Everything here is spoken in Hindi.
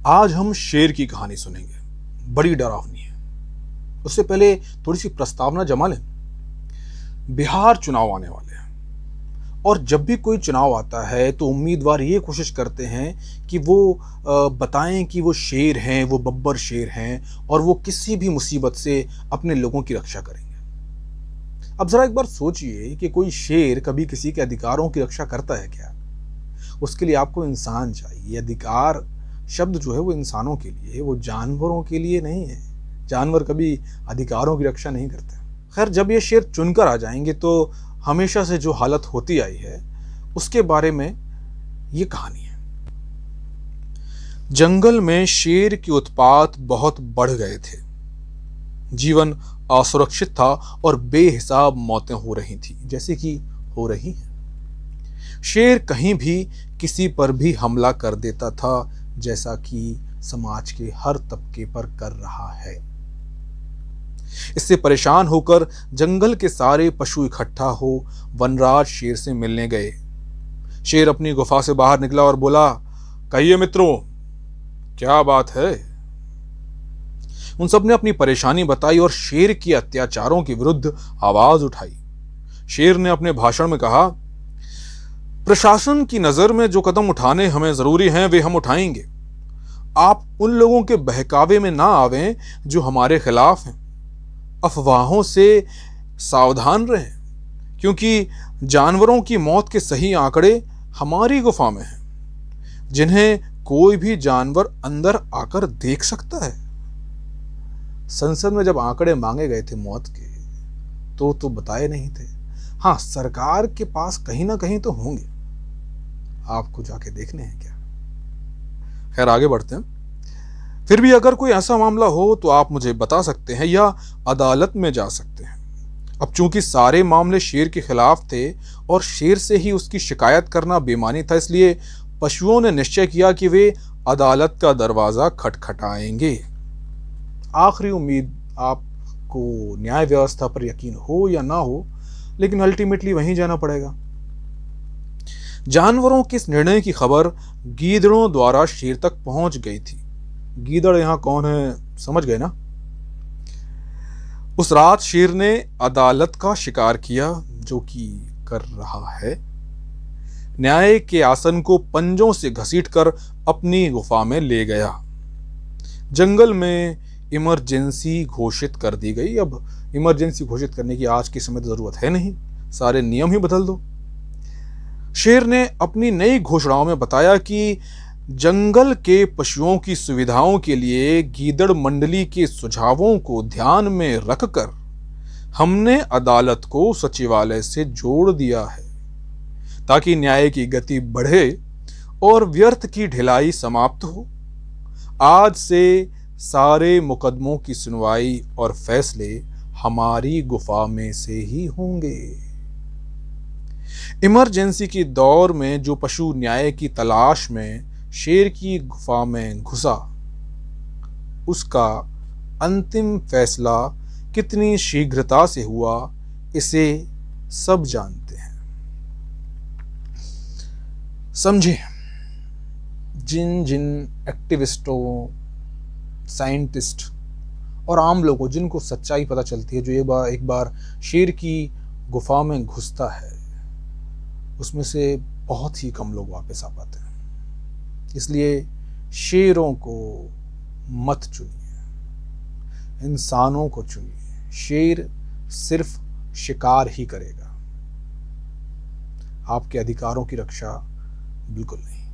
आज हम शेर की कहानी सुनेंगे। बड़ी डरावनी है। उससे पहले थोड़ी सी प्रस्तावना जमा लें। बिहार चुनाव आने वाले हैं और जब भी कोई चुनाव आता है तो उम्मीदवार ये कोशिश करते हैं कि वो बताएं कि वो शेर हैं, वो बब्बर शेर हैं और वो किसी भी मुसीबत से अपने लोगों की रक्षा करेंगे। अब जरा एक बार सोचिए कि कोई शेर कभी किसी के अधिकारों की रक्षा करता है क्या? उसके लिए आपको इंसान चाहिए। अधिकार शब्द जो है वो इंसानों के लिए है, वो जानवरों के लिए नहीं है। जानवर कभी अधिकारों की रक्षा नहीं करते। खैर, जब ये शेर चुनकर आ जाएंगे तो हमेशा से जो हालत होती आई है उसके बारे में ये कहानी है। जंगल में शेर के उत्पात बहुत बढ़ गए थे। जीवन असुरक्षित था और बेहिसाब मौतें हो रही थी, जैसे कि हो रही हैं। शेर कहीं भी किसी पर भी हमला कर देता था, जैसा कि समाज के हर तबके पर कर रहा है। इससे परेशान होकर जंगल के सारे पशु इकट्ठा हो वनराज शेर से मिलने गए। शेर अपनी गुफा से बाहर निकला और बोला, कहिए मित्रों, क्या बात है? उन सब ने अपनी परेशानी बताई और शेर के अत्याचारों के विरुद्ध आवाज उठाई। शेर ने अपने भाषण में कहा, प्रशासन की नजर में जो कदम उठाने हमें जरूरी हैं वे हम उठाएंगे। आप उन लोगों के बहकावे में ना आवें जो हमारे खिलाफ हैं। अफवाहों से सावधान रहें, क्योंकि जानवरों की मौत के सही आंकड़े हमारी गुफा में हैं, जिन्हें कोई भी जानवर अंदर आकर देख सकता है। संसद में जब आंकड़े मांगे गए थे मौत के, तो बताए नहीं थे। हाँ, सरकार के पास कहीं ना कहीं तो होंगे, आपको जाके देखने हैं क्या? खैर, आगे बढ़ते हैं। फिर भी अगर कोई ऐसा मामला हो तो आप मुझे बता सकते हैं या अदालत में जा सकते हैं। अब चूंकि सारे मामले शेर के खिलाफ थे और शेर से ही उसकी शिकायत करना बेईमानी था, इसलिए पशुओं ने निश्चय किया कि वे अदालत का दरवाजा खटखटाएंगे। आखिरी उम्मीद, आपको न्याय व्यवस्था पर यकीन हो या ना हो, लेकिन अल्टीमेटली वहीं जाना पड़ेगा। जानवरों के इस निर्णय की खबर गीदड़ों द्वारा शेर तक पहुंच गई थी। गीदड़ यहां कौन है, समझ गए ना? उस रात शेर ने अदालत का शिकार किया, जो कि कर रहा है। न्याय के आसन को पंजों से घसीटकर अपनी गुफा में ले गया। जंगल में इमरजेंसी घोषित कर दी गई। अब इमरजेंसी घोषित करने की आज के समय तो जरूरत है नहीं, सारे नियम ही बदल दो। शेर ने अपनी नई घोषणाओं में बताया कि जंगल के पशुओं की सुविधाओं के लिए गीदड़ मंडली के सुझावों को ध्यान में रखकर हमने अदालत को सचिवालय से जोड़ दिया है, ताकि न्याय की गति बढ़े और व्यर्थ की ढिलाई समाप्त हो। आज से सारे मुकदमों की सुनवाई और फैसले हमारी गुफा में से ही होंगे। इमरजेंसी की दौर में जो पशु न्याय की तलाश में शेर की गुफा में घुसा, उसका अंतिम फैसला कितनी शीघ्रता से हुआ, इसे सब जानते हैं। समझे, जिन जिन एक्टिविस्टों, साइंटिस्ट और आम लोगों, जिनको सच्चाई पता चलती है, जो ये एक बार शेर की गुफा में घुसता है, उसमें से बहुत ही कम लोग वापस आ पाते हैं। इसलिए शेरों को मत चुनिए, इंसानों को चुनिए। शेर सिर्फ शिकार ही करेगा, आपके अधिकारों की रक्षा बिल्कुल नहीं।